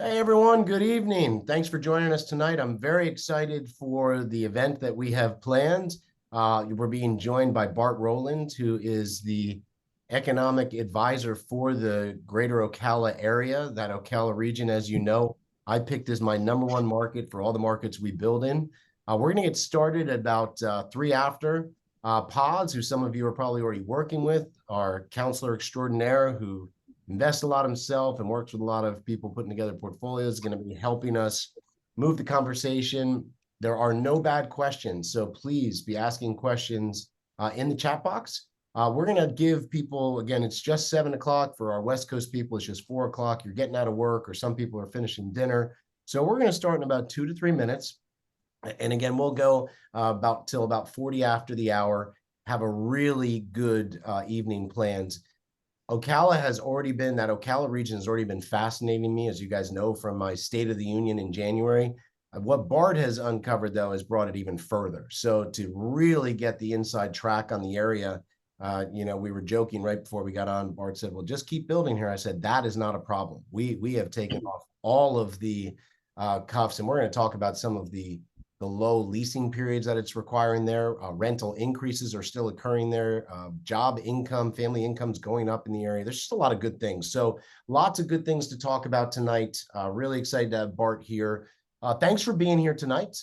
Hey everyone, good evening. Thanks for joining us tonight. I'm very excited for the event that we have planned. We're being joined by Bart Rowland, who is the economic advisor for the Greater Ocala area, that Ocala region. As you know, I picked as my number one market for all the markets we build in. We're going to get started at about 3 after. Pods, who some of you are probably already working with, our counselor extraordinaire who invests a lot himself and works with a lot of people putting together portfolios, is going to be helping us move the conversation. There are no bad questions, so please be asking questions in the chat box. We're going to give people, again, it's just 7 o'clock. For our West Coast people, it's just 4 o'clock. You're getting out of work, or some people are finishing dinner. So we're going to start in about 2 to 3 minutes. And again, we'll go till about 40 after the hour, have a really good evening planned. That Ocala region has already been fascinating me, as you guys know, from my State of the Union in January. What Bart has uncovered, though, has brought it even further. So to really get the inside track on the area, we were joking right before we got on. Bart said, well, just keep building here. I said, that is not a problem. We have taken off all of the cuffs, and we're going to talk about some of the low leasing periods that it's requiring there. Rental increases are still occurring there. Job income, family income's going up in the area. There's just a lot of good things. So lots of good things to talk about tonight. Really excited to have Bart here. Thanks for being here tonight.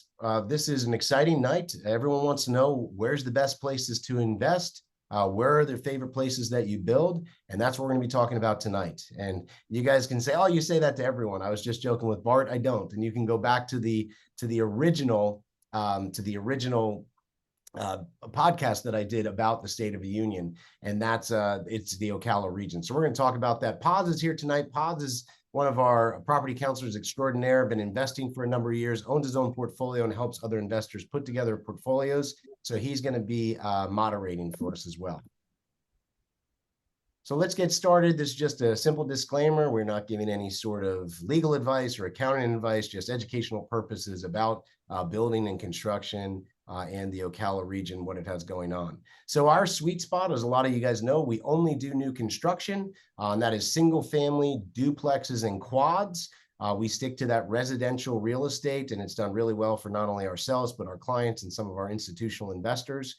This is an exciting night. Everyone wants to know where's the best places to invest. Where are their favorite places that you build? And that's what we're going to be talking about tonight. And you guys can say, oh, you say that to everyone. I was just joking with Bart. I don't. And you can go back to the original podcast that I did about the State of the Union, and that's it's the Ocala region. So we're going to talk about that. Pods is here tonight. Pods is one of our property counselors extraordinaire, been investing for a number of years, owns his own portfolio, and helps other investors put together portfolios. So he's going to be moderating for us as well. So let's get started. This is just a simple disclaimer. We're not giving any sort of legal advice or accounting advice, just educational purposes about building and construction and the Ocala region, what it has going on. So our sweet spot, as a lot of you guys know, we only do new construction, and that is single family, duplexes, and quads. We stick to that residential real estate, and it's done really well for not only ourselves, but our clients and some of our institutional investors.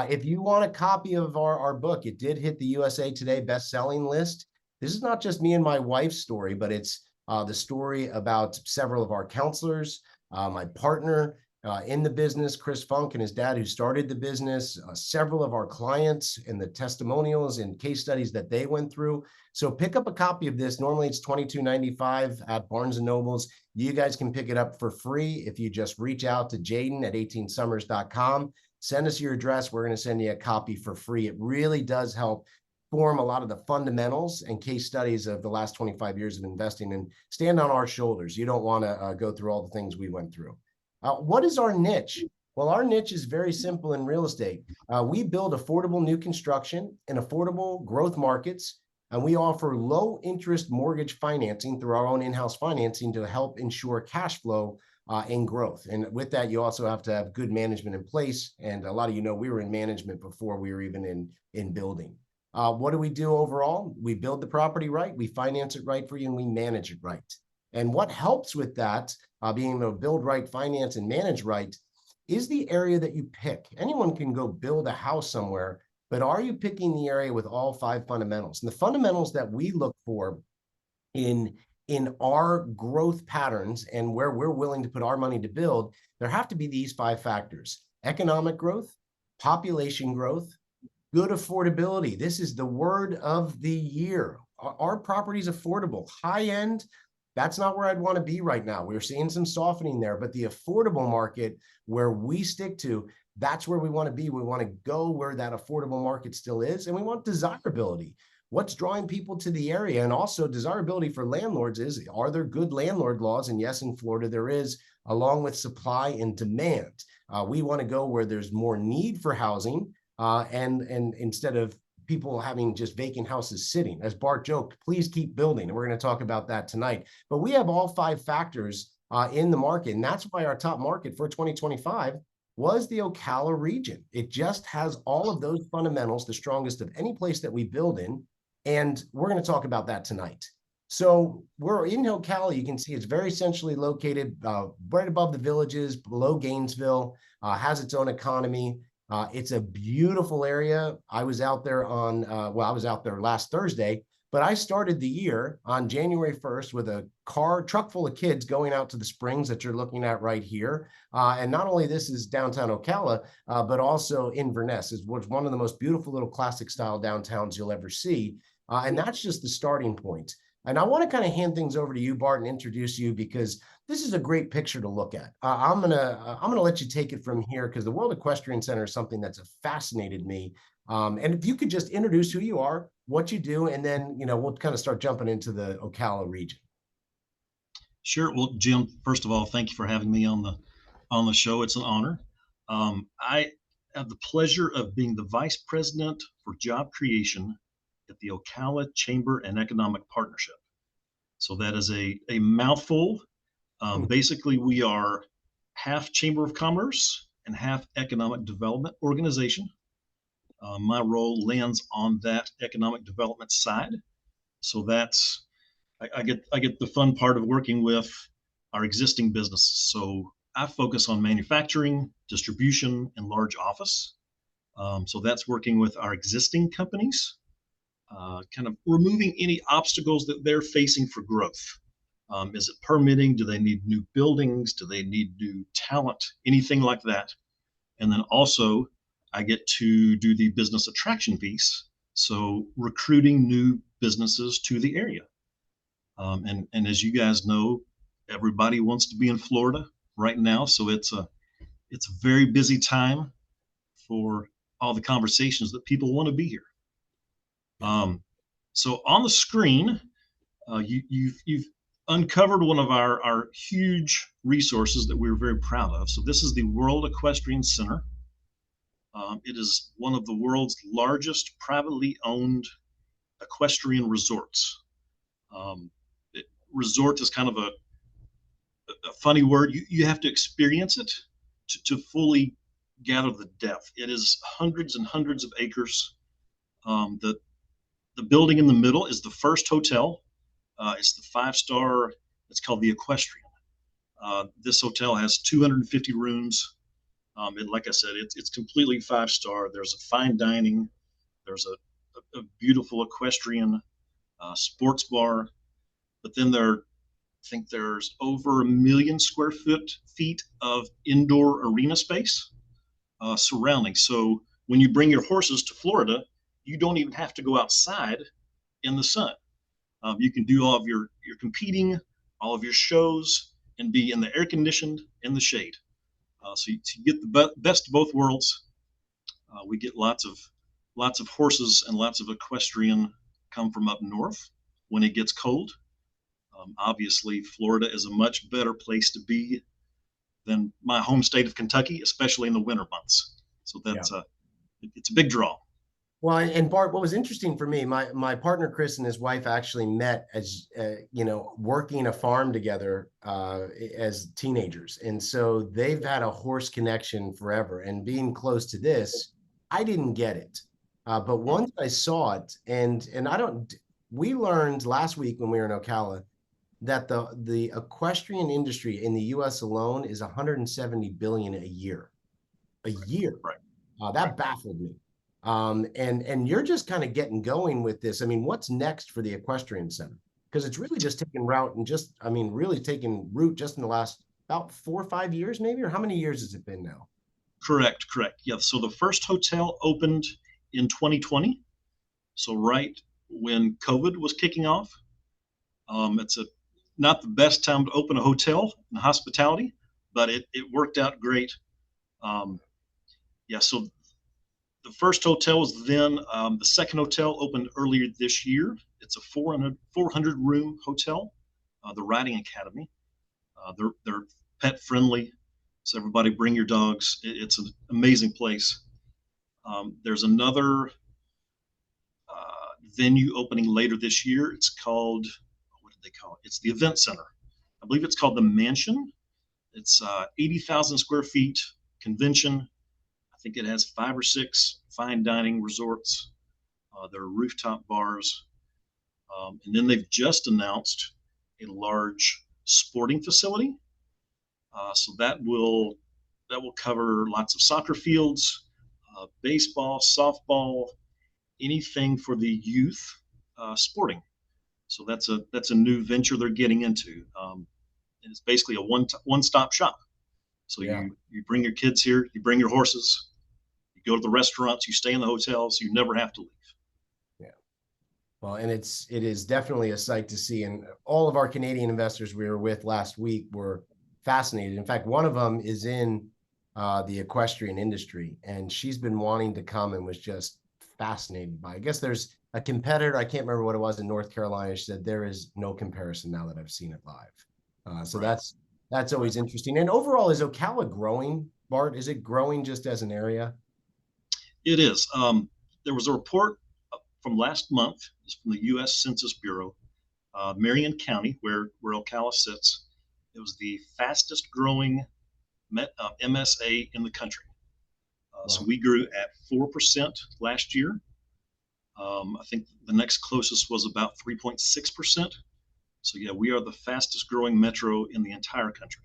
If you want a copy of our book, it did hit the USA Today best-selling list. This is not just me and my wife's story, but it's the story about several of our counselors, my partner in the business, Chris Funk, and his dad, who started the business, several of our clients, and the testimonials and case studies that they went through. So pick up a copy of this. Normally it's $22.95 at Barnes & Nobles. You guys can pick it up for free if you just reach out to Jaden at 18summers.com. Send us your address. We're going to send you a copy for free. It really does help form a lot of the fundamentals and case studies of the last 25 years of investing, and stand on our shoulders. You don't want to go through all the things we went through. What is our niche? Well, our niche is very simple in real estate. We build affordable new construction in affordable growth markets, and we offer low interest mortgage financing through our own in-house financing to help ensure cash flow and growth. And with that, you also have to have good management in place. And a lot of you know we were in management before we were even in building. What do we do overall? We build the property right, we finance it right for you, and we manage it right. And what helps with that, being able to build right, finance, and manage right, is the area that you pick. Anyone can go build a house somewhere, but are you picking the area with all 5 fundamentals? And the fundamentals that we look for in our growth patterns and where we're willing to put our money to build, there have to be these 5 factors: economic growth, population growth, good affordability. This is the word of the year. Our property is affordable. High end, that's not where I'd want to be right now. We're seeing some softening there, but the affordable market where we stick to, that's where we want to be. We want to go where that affordable market still is, and we want desirability. What's drawing people to the area? And also desirability for landlords is, are there good landlord laws? And yes, in Florida there is, along with supply and demand. We want to go where there's more need for housing, and instead of people having just vacant houses sitting. As Bart joked, please keep building. And we're going to talk about that tonight. But we have all 5 factors in the market. And that's why our top market for 2025 was the Ocala region. It just has all of those fundamentals, the strongest of any place that we build in. And we're going to talk about that tonight. So we're in Ocala. You can see it's very centrally located, right above the villages, below Gainesville, has its own economy. It's a beautiful area. I was out there I was out there last Thursday, but I started the year on January 1st with a truck full of kids going out to the springs that you're looking at right here. And not only this is downtown Ocala, but also Inverness is one of the most beautiful little classic style downtowns you'll ever see. And that's just the starting point. And I want to kind of hand things over to you, Bart, and introduce you because this is a great picture to look at. I'm gonna let you take it from here because the World Equestrian Center is something that's fascinated me. And if you could just introduce who you are, what you do, and then we'll kind of start jumping into the Ocala region. Sure. Well, Jim, first of all, thank you for having me on the show. It's an honor. I have the pleasure of being the vice president for job creation at the Ocala Chamber and Economic Partnership. So that is a mouthful. Basically, we are half Chamber of Commerce and half economic development organization. My role lands on that economic development side. So that's I get the fun part of working with our existing businesses. So I focus on manufacturing, distribution, and large office. So that's working with our existing companies, kind of removing any obstacles that they're facing for growth. Is it permitting? Do they need new buildings? Do they need new talent? Anything like that. And then also, I get to do the business attraction piece. So recruiting new businesses to the area. And as you guys know, everybody wants to be in Florida right now, so it's a very busy time for all the conversations that people want to be here. So on the screen, you've uncovered one of our huge resources that we're very proud of. So this is the World Equestrian Center. It is one of the world's largest privately owned equestrian resorts. Resort is kind of a funny word. You have to experience it to fully gather the depth. It is hundreds and hundreds of acres. The building in the middle is the first hotel. It's the 5-star. It's called the Equestrian. This hotel has 250 rooms. Like I said, it's completely 5-star. There's a fine dining. There's a beautiful equestrian sports bar. But then I think there's over 1 million square feet of indoor arena space surrounding. So when you bring your horses to Florida, you don't even have to go outside in the sun. You can do all of your competing, all of your shows, and be in the air conditioned in the shade. So you get the best of both worlds. We get lots of horses and lots of equestrian come from up north when it gets cold. Obviously, Florida is a much better place to be than my home state of Kentucky, especially in the winter months. So it's a big draw. Well, and Bart, what was interesting for me, my partner Chris and his wife actually met as working a farm together as teenagers, and so they've had a horse connection forever. And being close to this, I didn't get it, but once I saw it, and I don't. We learned last week when we were in Ocala that the equestrian industry in the U.S. alone is 170 billion a year. A year. Right. That baffled me. And you're just kind of getting going with this. I mean, what's next for the Equestrian Center? Because it's really just taken route and really taken root just in the last about 4 or 5 years, maybe, or how many years has it been now? Correct. Yeah. So the first hotel opened in 2020. So right when COVID was kicking off. It's not the best time to open a hotel in hospitality, but it worked out great. So the first hotel was then. The second hotel opened earlier this year. It's a 400 room hotel, the Riding Academy. They're pet friendly, so everybody bring your dogs. It's an amazing place. There's another venue opening later this year. It's called, what did they call it? It's the Event Center. I believe it's called the Mansion. It's 80,000 square feet convention. I think it has 5 or 6 fine dining resorts. There are rooftop bars. And then they've just announced a large sporting facility. So that will cover lots of soccer fields, baseball, softball, anything for the youth sporting. So that's a new venture they're getting into. And it's basically a one-stop shop. So Yeah. you bring your kids here, you bring your horses, you go to the restaurants, you stay in the hotels, you never have to leave. Yeah. Well, and it is definitely a sight to see. And all of our Canadian investors we were with last week were fascinated. In fact, one of them is in the equestrian industry, and she's been wanting to come and was just fascinated by. I guess there's a competitor. I can't remember what it was in North Carolina. She said there is no comparison now that I've seen it live. So Right. that's always interesting. And overall, is Ocala growing, Bart? Is it growing just as an area? It is. There was a report from last month from the U.S. Census Bureau, Marion County, where Ocala sits. It was the fastest growing MSA in the country. So Well, we grew at 4% last year. I think the next closest was about 3.6%. So yeah, we are the fastest growing metro in the entire country.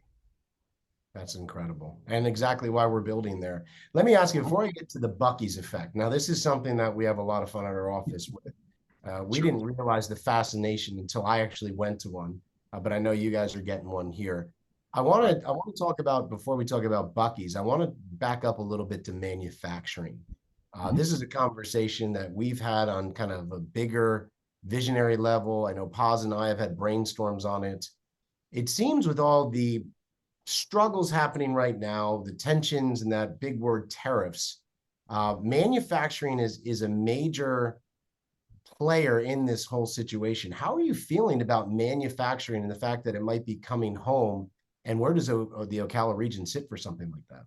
that's incredible. And exactly why we're building there. Let me ask you before I get to the Bucky's effect. Now, this is something that we have a lot of fun at our office with. We Sure. didn't realize the fascination until I actually went to one, but I know you guys are getting one here. Right. I want to talk about before we talk about Bucky's. I want to back up a little bit to manufacturing. Mhm. This is a conversation that we've had on kind of a bigger visionary level. I know Paz and I have had brainstorms on it. It seems with all the struggles happening right now, the tensions and that big word tariffs, manufacturing is a major player in this whole situation. How are you feeling about manufacturing and the fact that it might be coming home? And where does the Ocala region sit for something like that?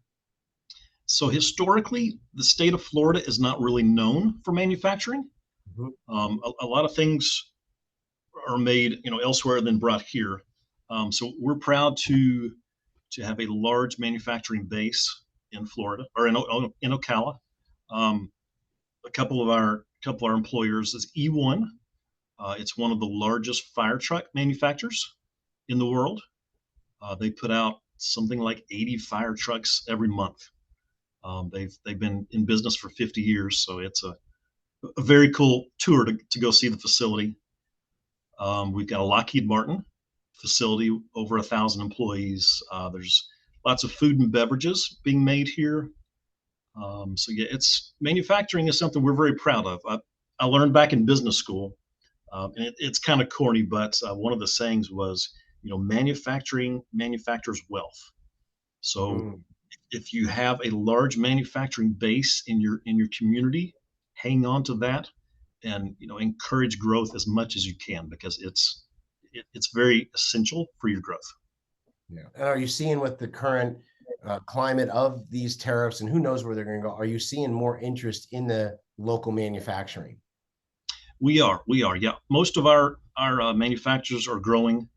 So historically, the state of Florida is not really known for manufacturing. Mhm. A lot of things are made, elsewhere than brought here. So we're proud to have a large manufacturing base in Florida or in Ocala. Um, a couple of our employers is E1. It's one of the largest fire truck manufacturers in the world. They put out something like 80 fire trucks every month. They've been in business for 50 years, so it's a very cool tour to go see the facility. We've got a Lockheed Martin facility, over 1,000 employees. There's lots of food and beverages being made here. So yeah, it's manufacturing is something we're very proud of. I learned back in business school, and it's kind of corny, but one of the sayings was, manufacturing manufactures wealth. So Mm. if you have a large manufacturing base in your community, hang on to that and encourage growth as much as you can because it's very essential for your growth. Yeah. And are you seeing with the current climate of these tariffs and who knows where they're going to go? Are you seeing more interest in the local manufacturing? We are, yeah. Most of our manufacturers are growing.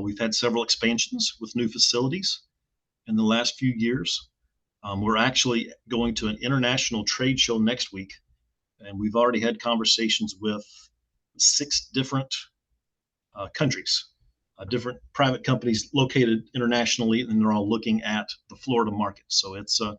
We've had several expansions with new facilities in the last few years. We're actually going to an international trade show next week, and we've already had conversations with 6 different countries, different private companies located internationally, and they're all looking at the Florida market. So it's a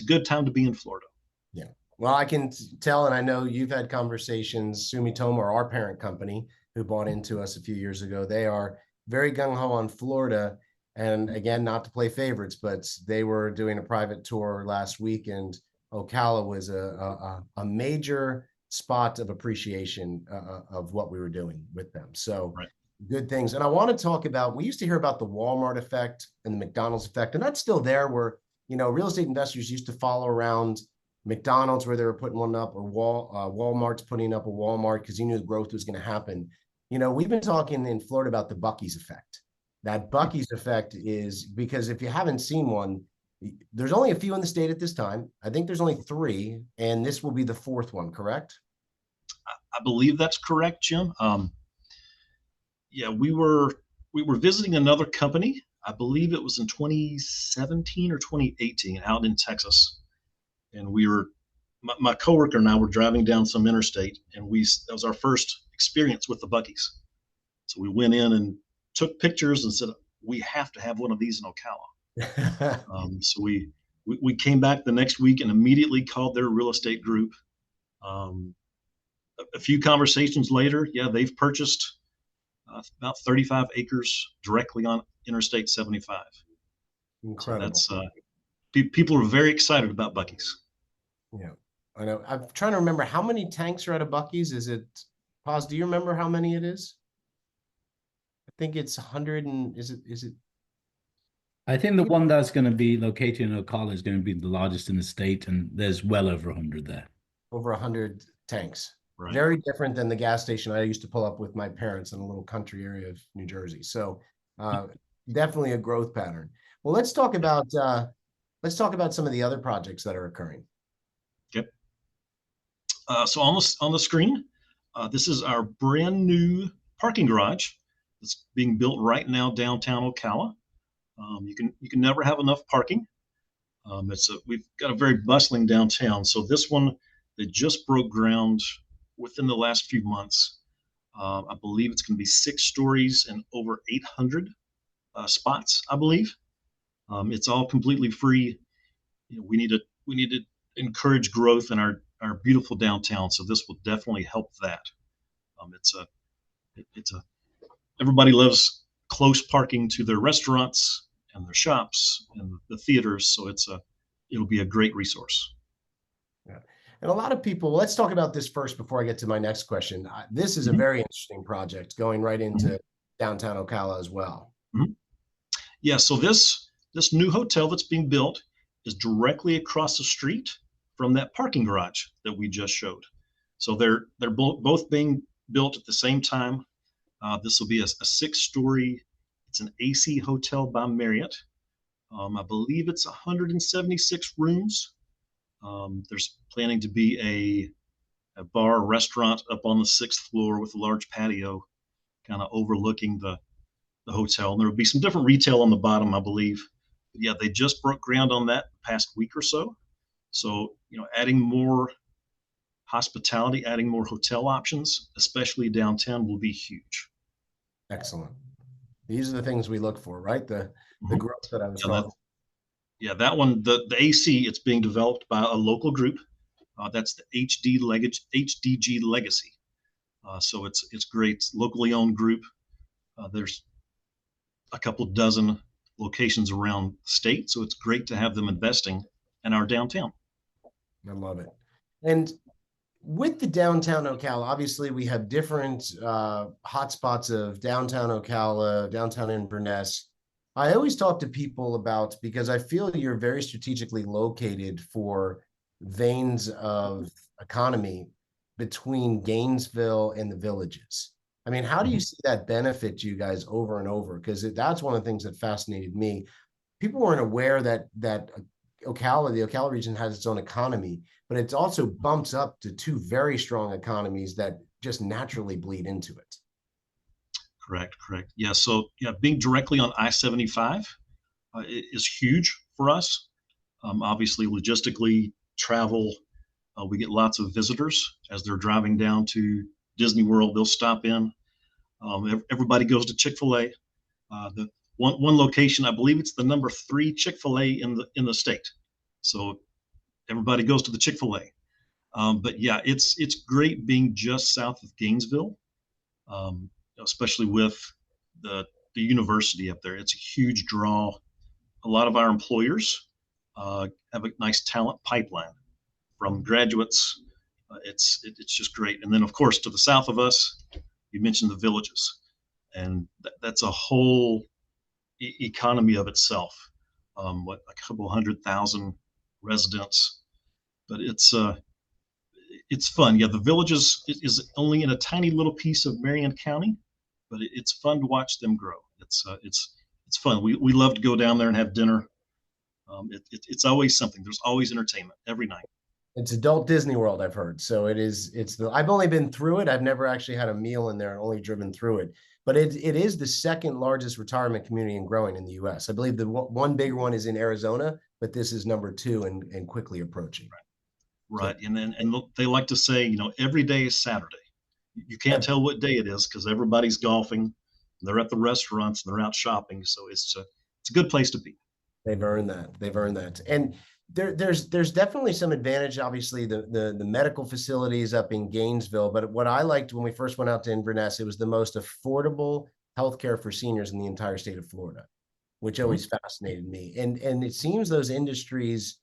good time to be in Florida. Yeah. Well, I can tell, and I know you've had conversations, Sumitomo, or our parent company, who bought into us a few years ago. They are very gung ho on Florida. And again, not to play favorites, but they were doing a private tour last week, and Ocala was a major spot of appreciation of what we were doing with them. So Right. good things. And I want to talk about, we used to hear about the Walmart effect and the McDonald's effect, and that's still there where, real estate investors used to follow around McDonald's where they were putting one up, or Walmart's putting up a Walmart because he knew the growth was going to happen. We've been talking in Florida about the Bucky's effect. That Bucky's effect is because if you haven't seen one, there's only a few in the state at this time. I think there's only 3, and this will be the 4th one, correct? I believe that's correct, Jim. Yeah, we were visiting another company. I believe it was in 2017 or 2018 out in Texas, and my coworker and I were driving down some interstate, and that was our first experience with the Buckies. So we went in and took pictures and said, we have to have one of these in Ocala. So we came back the next week and immediately called their real estate group. A few conversations later, yeah, they've purchased about 35 acres directly on Interstate 75. Incredible. So that's people are very excited about Bucky's. Yeah, I know. I'm trying to remember how many tanks are at a Bucky's. Is it, Paz, do you remember how many it is? I think it's 100 and is it I think the one that's going to be located in Ocala is going to be the largest in the state, and there's well over 100 there. over 100 tanks? Right. Very different than the gas station I used to pull up with my parents in a little country area of New Jersey. So definitely a growth pattern. Well, let's talk about some of the other projects that are occurring. Okay. So on the screen, this is our brand new parking garage that's being built right now downtown Ocala. You can never have enough parking. We've got a very bustling downtown. So this one, they just broke ground within the last few months. I believe it's going to be 6 stories and over 800 spots, I believe. It's all completely free. You know, we need to encourage growth in our beautiful downtown. So this will definitely help that. Everybody loves close parking to their restaurants and their shops and the theaters. So it'll be a great resource. Yeah. And a lot of people, let's talk about this first before I get to my next question. This is a very interesting project going right into downtown Ocala as well. Yeah, so this new hotel that's being built is directly across the street from that parking garage that we just showed. So they're both being built at the same time. This will be a 6-story. It's an AC hotel by Marriott. I believe it's 176 rooms. There's planning to be a bar restaurant up on the 6th floor with a large patio kind of overlooking the hotel. And there will be some different retail on the bottom, I believe. But yeah, they just broke ground on that the past week or so. So, you know, adding more hospitality, adding more hotel options, especially downtown, will be huge. Excellent. These are the things we look for, right? The growth that I was talking. Yeah, that one, the AC, it's being developed by a local group. That's the HDG Legacy. So it's great. It's locally owned group. There's a couple dozen locations around the state, so it's great to have them investing in our downtown. I love it. And with the downtown Ocala, obviously we have different hotspots of downtown Ocala, downtown Inverness. I always talk to people about, because I feel you're very strategically located for veins of economy between Gainesville and the villages. I mean, how do you see that benefit you guys over and over? Because that's one of the things that fascinated me. People weren't aware that the Ocala region has its own economy, but it also bumps up to 2 very strong economies that just naturally bleed into it. Correct. Yeah. So yeah, being directly on I-75 is huge for us. Obviously, logistically, travel. We get lots of visitors as they're driving down to Disney World. They'll stop in. Everybody goes to Chick-fil-A. The one location, I believe it's the number 3 Chick-fil-A in the state. So everybody goes to the Chick-fil-A. But yeah, it's great being just south of Gainesville, especially with the university up there. It's a huge draw. A lot of our employers have a nice talent pipeline from graduates. It's just great. And then of course to the south of us, you mentioned the villages, and that's a whole economy of itself. A couple 100,000 residents, but it's fun. Yeah, the villages is only in a tiny little piece of Marion County, but it's fun to watch them grow. It's fun. We love to go down there and have dinner. It's always something. There's always entertainment every night. It's adult Disney World, I've heard. So I've only been through it. I've never actually had a meal in there, only driven through it. But it is the 2nd largest retirement community and growing in the US. I believe the one bigger one is in Arizona, but this is number 2 and quickly approaching. Right. And look, they like to say, every day is Saturday. You can't tell what day it is because everybody's golfing. They're at the restaurants and they're out shopping. So it's a good place to be. They've earned that. They've earned that. And there's definitely some advantage. Obviously, the medical facilities up in Gainesville. But what I liked when we first went out to Inverness, it was the most affordable healthcare for seniors in the entire state of Florida, which always fascinated me. And it seems those industries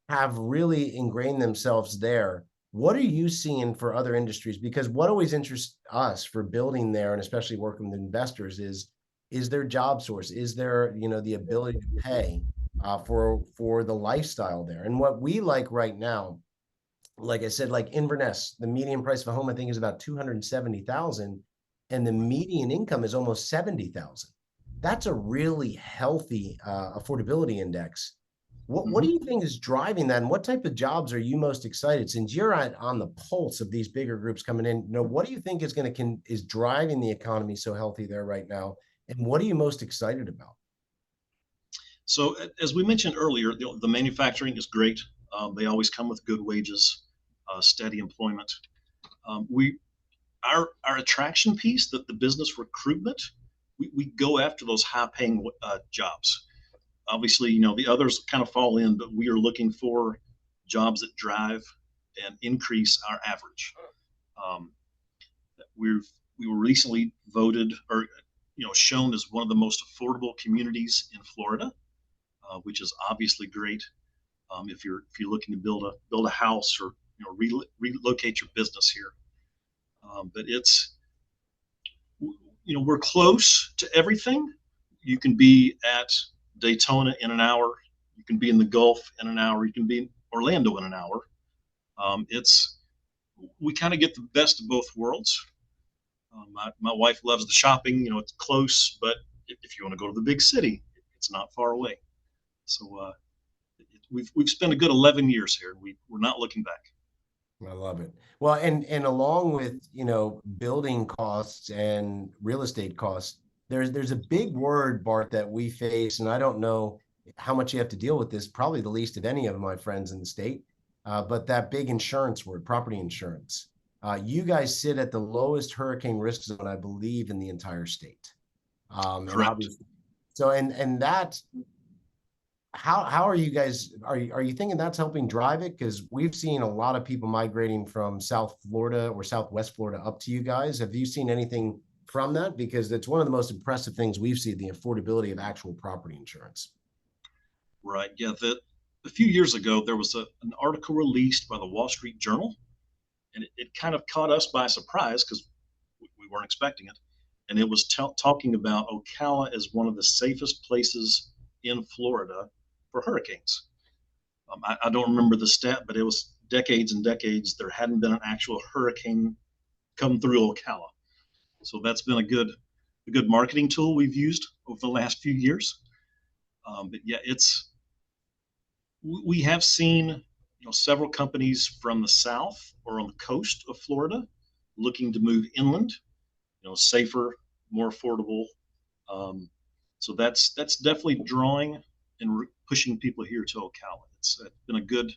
have really ingrained themselves there. What are you seeing for other industries? Because what always interests us for building there, and especially working with investors, is their job source? Is there, the ability to pay for the lifestyle there? And what we like right now, like I said, like Inverness, the median price of a home I think is about 270,000, and the median income is almost 70,000. That's a really healthy affordability index. What do you think is driving that, and what type of jobs are you most excited, since you're on the pulse of these bigger groups coming in? What do you think is driving the economy so healthy there right now, and what are you most excited about? So as we mentioned earlier, the manufacturing is great. They always come with good wages, steady employment. Our attraction piece, the business recruitment, we go after those high paying jobs. Obviously, the others kind of fall in, but we are looking for jobs that drive and increase our average. We were recently voted or shown as one of the most affordable communities in Florida, which is obviously great if you're looking to build a house or relocate your business here. But we're close to everything. You can be at Daytona in an hour. You can be in the Gulf in an hour. You can be in Orlando in an hour. We kind of get the best of both worlds. My wife loves the shopping. It's close, but if you want to go to the big city, it's not far away. So we've spent a good 11 years here. We're not looking back. I love it. Well, and along with, building costs and real estate costs, there's a big word, Bart, that we face, and I don't know how much you have to deal with this, probably the least of any of my friends in the state, but that big insurance word, property insurance. You guys sit at the lowest hurricane risk zone, I believe, in the entire state. And Correct. obviously, so and that, how are you guys, are you thinking that's helping drive it? Because we've seen a lot of people migrating from South Florida or Southwest Florida up to you guys. Have you seen anything from that? Because it's one of the most impressive things we've seen, the affordability of actual property insurance. Right. Yeah. A few years ago, there was an article released by the Wall Street Journal, and it kind of caught us by surprise because we weren't expecting it. And it was talking about Ocala as one of the safest places in Florida for hurricanes. I don't remember the stat, but it was decades and decades there hadn't been an actual hurricane come through Ocala. So that's been a good marketing tool we've used over the last few years. But yeah, we have seen several companies from the south or on the coast of Florida looking to move inland, safer, more affordable. So that's definitely drawing and pushing people here to Ocala. It's been a good.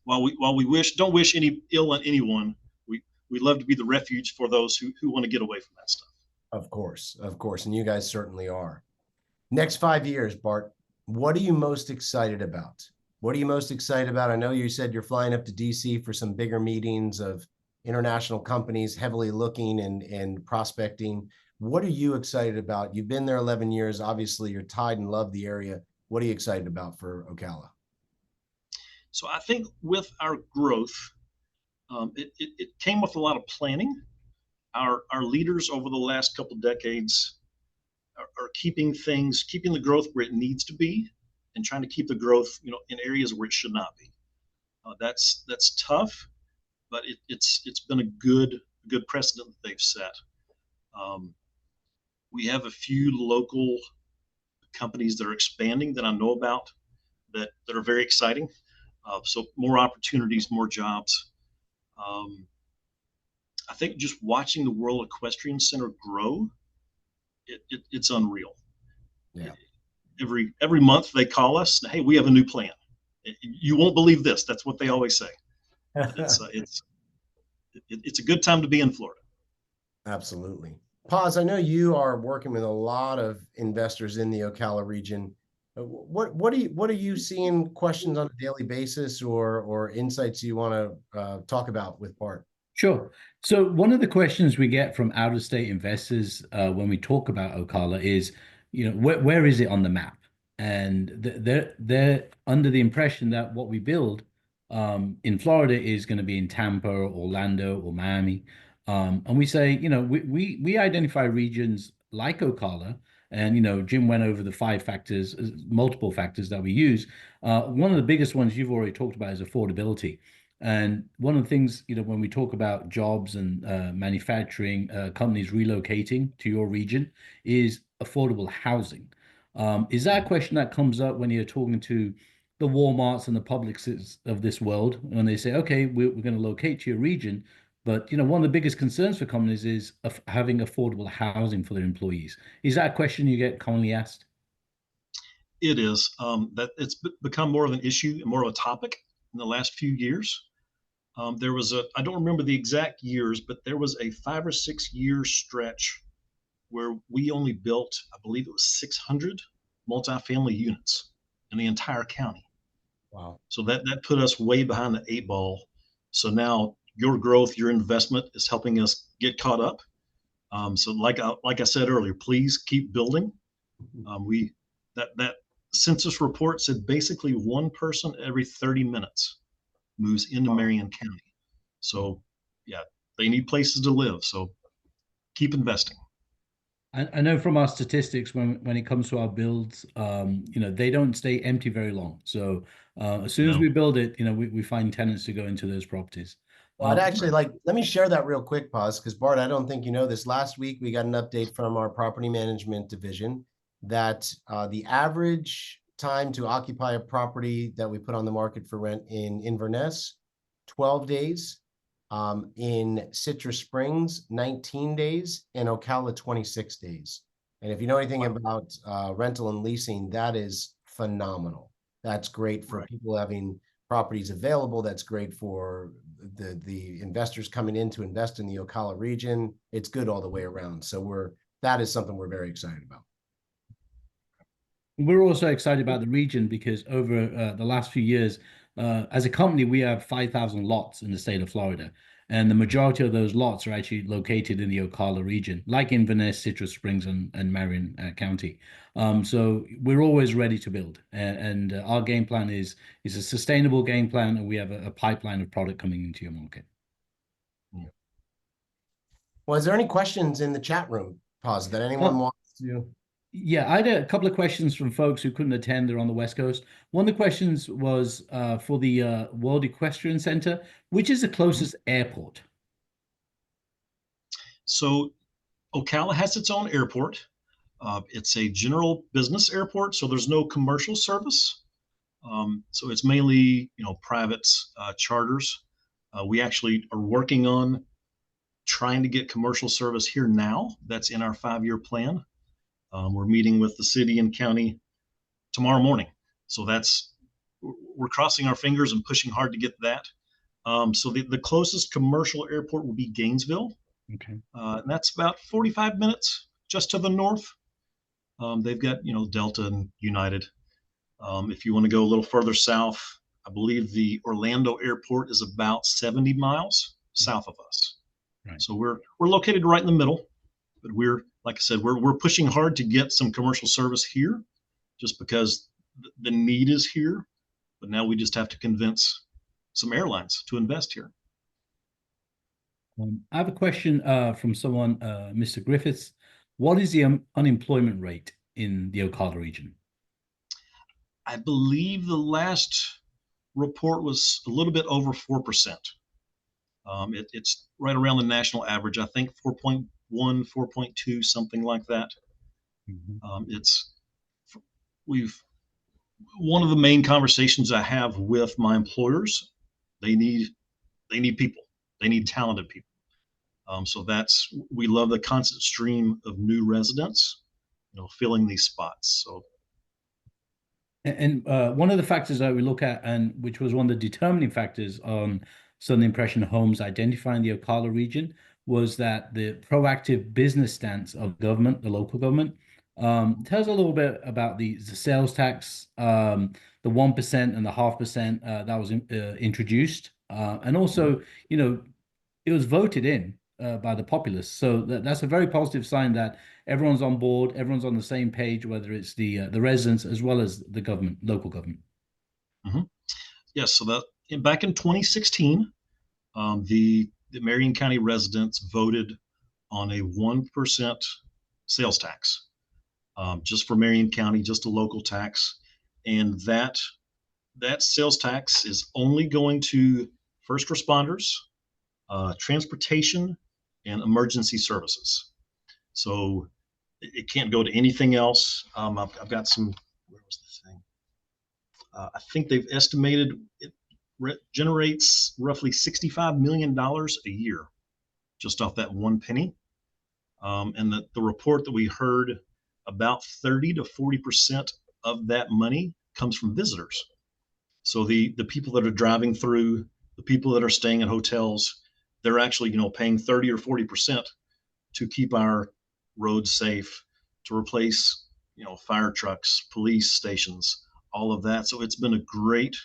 While we don't wish any ill on anyone, we love to be the refuge for those who want to get away from that stuff. Of course, and you guys certainly are. Next 5 years, Bart, what are you most excited about? What are you most excited about? I know you said you're flying up to DC for some bigger meetings of international companies heavily looking and prospecting. What are you excited about? You've been there 11 years. Obviously, you're tied and love the area. What are you excited about for Ocala? So I think with our growth, it came with a lot of planning. Our leaders over the last couple of decades are keeping the growth where it needs to be, and trying to keep the growth, in areas where it should not be. That's tough, but it's been a good precedent that they've set. We have a few local companies that are expanding that I know about that are very exciting. So more opportunities, more jobs. I think just watching the World Equestrian Center grow, it's unreal. Yeah. Every month they call us, hey, we have a new plan. You won't believe this. That's what they always say. But it's a good time to be in Florida. Absolutely. Paz, I know you are working with a lot of investors in the Ocala region. What are you seeing questions on a daily basis or insights you want to talk about with Bart? Sure. So one of the questions we get from out-of-state investors when we talk about Ocala is, where is it on the map? And they're under the impression that what we build in Florida is going to be in Tampa, Orlando, or Miami. And we say, we identify regions like Ocala, and Jim went over the 5 factors, multiple factors that we use. One of the biggest ones you've already talked about is affordability. And one of the things, when we talk about jobs and manufacturing companies relocating to your region is affordable housing. Is that a question that comes up when you're talking to the Walmarts and the Publixes of this world, when they say, okay, we're going to locate to your region, but one of the biggest concerns for companies is having affordable housing for their employees. Is that a question you get commonly asked? It is. That it's become more of an issue and more of a topic in the last few years. There was I don't remember the exact years, but there was a 5 or 6 year stretch where we only built, I believe it was 600 multifamily units in the entire county. Wow. So that put us way behind the 8 ball. So now your growth, your investment is helping us get caught up. So like I said earlier, please keep building. That census report said basically one person every 30 minutes moves into Marion County. So yeah, they need places to live. So keep investing. I know from our statistics when it comes to our builds, they don't stay empty very long. So as soon as we build it, we find tenants to go into those properties. Well, I'd actually let me share that real quick, Paz, because Bart, I don't think you know this. Last week, we got an update from our property management division that the average time to occupy a property that we put on the market for rent in Inverness, 12 days. In Citrus Springs, 19 days, and Ocala, 26 days. And if you know anything about rental and leasing, that is phenomenal. That's great for people having properties available. That's great for the investors coming in to invest in the Ocala region. It's good all the way around. So that is something we're very excited about. We're also excited about the region because over the last few years, as a company, we have 5,000 lots in the state of Florida. And the majority of those lots are actually located in the Ocala region, like Inverness, Citrus Springs, and Marion County. So we're always ready to build. And our game plan is a sustainable game plan, and we have a pipeline of product coming into your market. Well, is there any questions in the chat room, Paz, that anyone wants to? Yeah, I had a couple of questions from folks who couldn't attend. They're on the West Coast. One of the questions was for the World Equestrian Center, which is the closest airport? So Ocala has its own airport. It's a general business airport, so there's no commercial service. So it's mainly, private charters. We actually are working on trying to get commercial service here now. That's in our 5-year plan. We're meeting with the city and county tomorrow morning. So we're crossing our fingers and pushing hard to get that. So the closest commercial airport will be Gainesville. Okay. And that's about 45 minutes just to the north. They've got, Delta and United. If you want to go a little further south, I believe the Orlando airport is about 70 miles south of us. Right. So we're located right in the middle, but like I said, we're pushing hard to get some commercial service here just because the need is here. But now we just have to convince some airlines to invest here. I have a question from someone, Mr. Griffiths. What is the unemployment rate in the Ocala region? I believe the last report was a little bit over 4%. It's right around the national average. I think 4.1, 4.2, something like that. Mm-hmm. One of the main conversations I have with my employers, they need people. They need talented people. So we love the constant stream of new residents, filling these spots. So And one of the factors that we look at, and which was one of the determining factors on Southern Impression Homes identifying the Ocala region, was that the proactive business stance of government, the local government. Tell us a little bit about the sales tax, the 1% and the 0.5% that was introduced, and also, you know, it was voted in by the populace. So that's a very positive sign that everyone's on board, everyone's on the same page, whether it's the residents as well as the government, local government. Mhm. Yes, so that back in 2016, the Marion County residents voted on a 1% sales tax, just for Marion County, just a local tax, and that sales tax is only going to first responders, transportation, and emergency services. So it can't go to anything else. I've got some. Where was this thing? I think they've estimated it generates roughly $65 million a year just off that one penny. And the report that we heard, about 30 to 40% of that money comes from visitors. So the people that are driving through, the people that are staying at hotels, they're actually, paying 30 or 40% to keep our roads safe, to replace, fire trucks, police stations, all of that. So it's been a great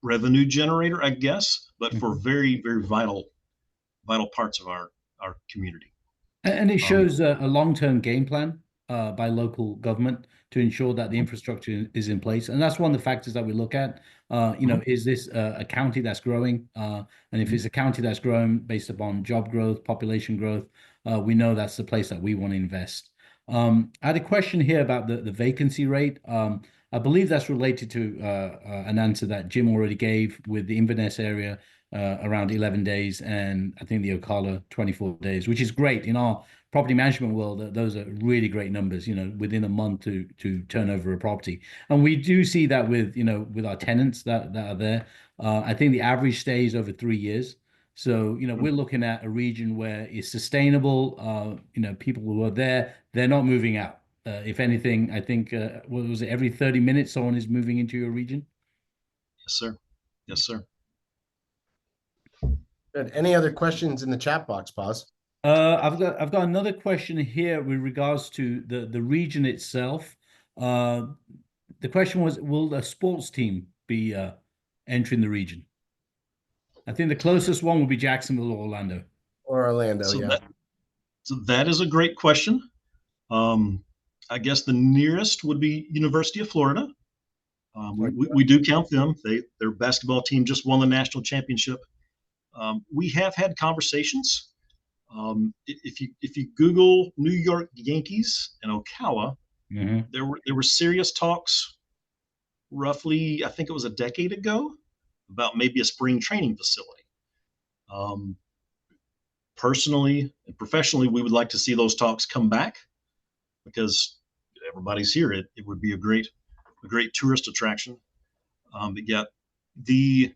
revenue generator, I guess, but for very, very vital parts of our community. And it shows a long-term game plan by local government to ensure that the infrastructure is in place. And that's one of the factors that we look at. Is this a county that's growing? And if it's a county that's growing based upon job growth, population growth, we know that's the place that we want to invest. I had a question here about the vacancy rate. I believe that's related to an answer that Jim already gave with the Inverness area around 11 days, and I think the Ocala 24 days, which is great. In our property management world, those are really great numbers, within a month to turn over a property. And we do see that with our tenants that are there. I think the average stay is over 3 years. So, we're looking at a region where it's sustainable. People who are there, they're not moving out. If anything, I think, what was it, every 30 minutes, someone is moving into your region? Yes, sir. Yes, sir. Good. Any other questions in the chat box, Paz? I've got another question here with regards to the region itself. The question was, will a sports team be entering the region? I think the closest one would be Jacksonville or Orlando. Or Orlando, So yeah. that is a great question. I guess the nearest would be University of Florida. We do count them. Their basketball team just won the national championship. We have had conversations. If you Google New York Yankees and Ocala, there were serious talks roughly, I think it was a decade ago, about maybe a spring training facility. Personally and professionally, we would like to see those talks come back because everybody's here. It would be a great tourist attraction. But yeah, the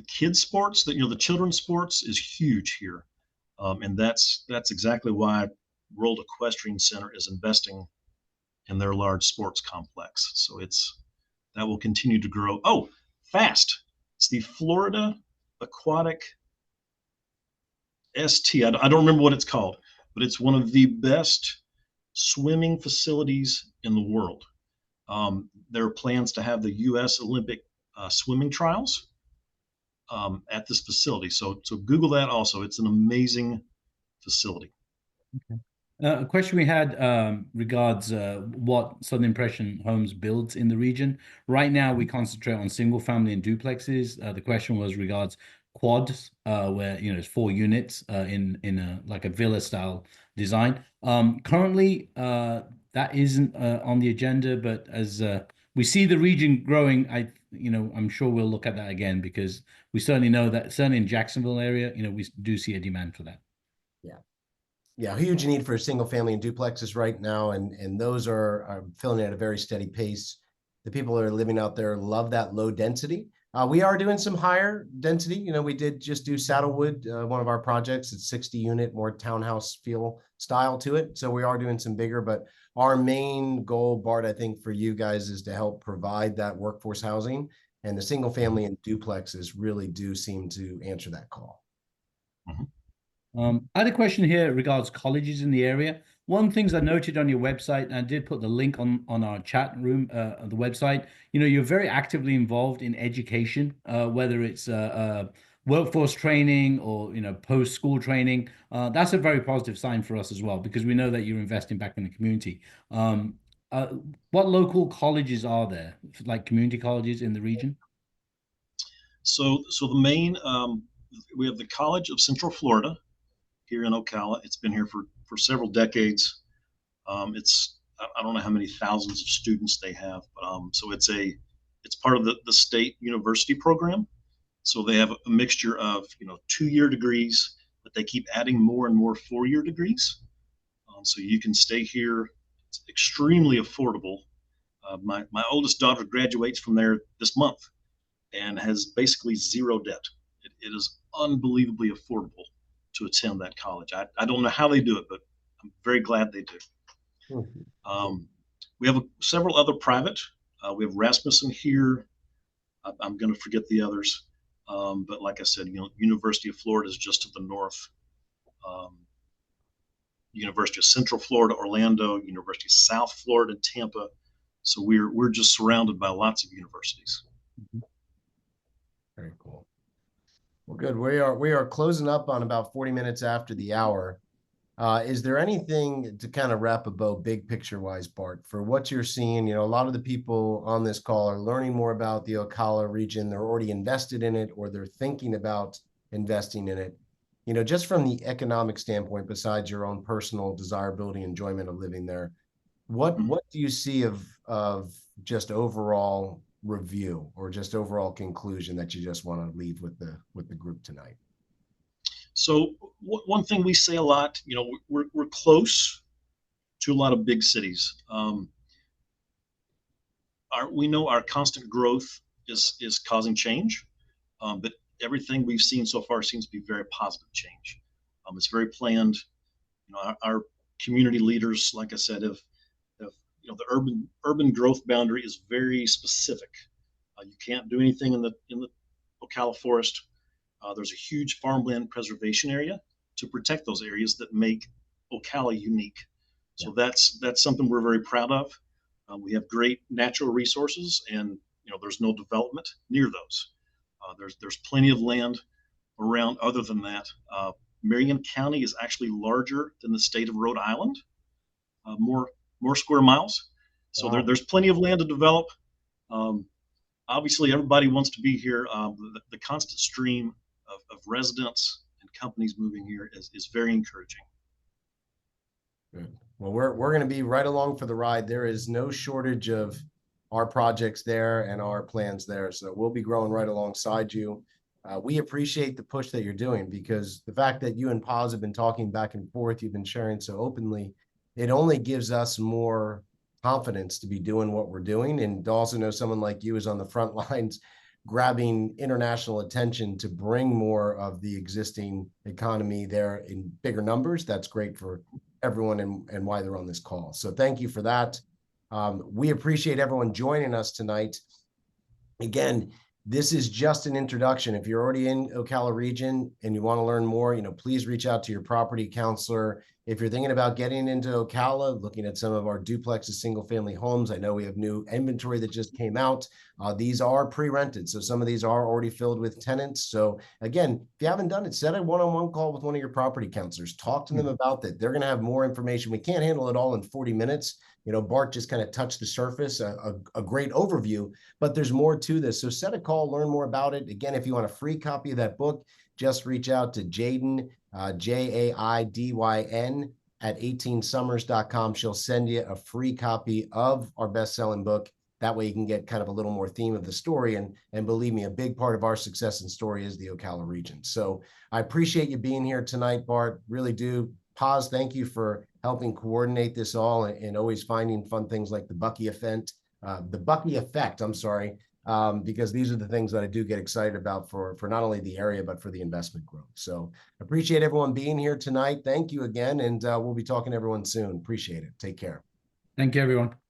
kids sports, the children's sports is huge here. And that's exactly why World Equestrian Center is investing in their large sports complex. So that will continue to grow. Oh, FAST. It's the Florida Aquatic ST. I don't remember what it's called, but it's one of the best swimming facilities in the world. There are plans to have the U.S. Olympic swimming trials at this facility. So Google that also. It's an amazing facility. Okay. A question we had regards what Southern Impression Homes builds in the region. Right now, we concentrate on single family and duplexes. The question was regards quads, where it's 4 units in like a villa style design. Currently, that isn't on the agenda, but as we see the region growing, I'm sure we'll look at that again because we certainly know that certainly in Jacksonville area, we do see a demand for that. Yeah, huge need for single family and duplexes right now, and those are filling at a very steady pace. The people that are living out there love that low density, We are doing some higher density. You know, we did just do Saddlewood, one of our projects. It's 60 unit, more townhouse feel style to it. So we are doing some bigger, but our main goal, Bart, I think for you guys is to help provide that workforce housing, and the single family and duplexes really do seem to answer that call. I had a question here regards colleges in the area. One of the things I noted on your website, and I did put the link on our chat room on the website. You know, you're very actively involved in education, whether it's workforce training or post-school training. That's a very positive sign for us as well, because we know that you're investing back in the community. Um, uh, what local colleges are there, like community colleges in the region? So the main, we have the College of Central Florida here in Ocala. It's been here for several decades. I don't know how many thousands of students they have, but so it's part of the state university program. So they have a mixture of 2-year degrees, but they keep adding more and more 4-year degrees. So you can stay here. It's extremely affordable. My oldest daughter graduates from there this month and has basically zero debt. It is unbelievably affordable to attend that college. I don't know how they do it, but I'm very glad they do. We have several other private. We have Rasmussen here. I'm going to forget the others. But like I said, University of Florida is just to the north. University of Central Florida, Orlando, University of South Florida, Tampa. So we're just surrounded by lots of universities. Very cool. Well, good. We are closing up on about 40 minutes after the hour. Is there anything to kind of wrap a bow big picture wise, Bart, for what you're seeing? You know, a lot of the people on this call are learning more about the Ocala region. They're already invested in it, or they're thinking about investing in it. You know, just from the economic standpoint, besides your own personal desirability, enjoyment of living there, what do you see of just overall review or just overall conclusion that you just want to leave with the group tonight? So one thing we say a lot, we're close to a lot of big cities. We know our constant growth is causing change, but everything we've seen so far seems to be very positive change. It's very planned. Our community leaders, like I said, have the urban growth boundary is very specific. You can't do anything in the Ocala forest. There's a huge farmland preservation area to protect those areas that make Ocala unique. So that's something we're very proud of. We have great natural resources, and there's no development near those. There's plenty of land around. Other than that, Marion County is actually larger than the state of Rhode Island, more square miles. So there's plenty of land to develop. Obviously, everybody wants to be here. The constant stream of residents and companies moving here is very encouraging. Good. Well, we're going to be right along for the ride. There is no shortage of our projects there and our plans there. So we'll be growing right alongside you. We appreciate the push that you're doing, because the fact that you and Paz have been talking back and forth, you've been sharing so openly, it only gives us more confidence to be doing what we're doing. And to also know someone like you is on the front lines grabbing international attention to bring more of the existing economy there in bigger numbers. That's great for everyone and why they're on this call. So thank you for that. We appreciate everyone joining us tonight. Again, this is just an introduction. If you're already in Ocala region and you want to learn more, please reach out to your property counselor. If you're thinking about getting into Ocala, looking at some of our duplexes, single family homes, I know we have new inventory that just came out. These are pre-rented, so some of these are already filled with tenants. So again, if you haven't done it, set a one-on-one call with one of your property counselors. Talk to them about that. They're going to have more information. We can't handle it all in 40 minutes. Bart just kind of touched the surface, a great overview, but there's more to this. So set a call, learn more about it. Again, if you want a free copy of that book, just reach out to Jaidyn, Jaidyn at 18summers.com. She'll send you a free copy of our best-selling book. That way you can get kind of a little more theme of the story. And believe me, a big part of our success and story is the Ocala region. So I appreciate you being here tonight, Bart. Really do. Paz, thank you for helping coordinate this all and always finding fun things like the Bucky effect, because these are the things that I do get excited about for not only the area, but for the investment growth. So appreciate everyone being here tonight. Thank you again. And we'll be talking to everyone soon. Appreciate it. Take care. Thank you, everyone.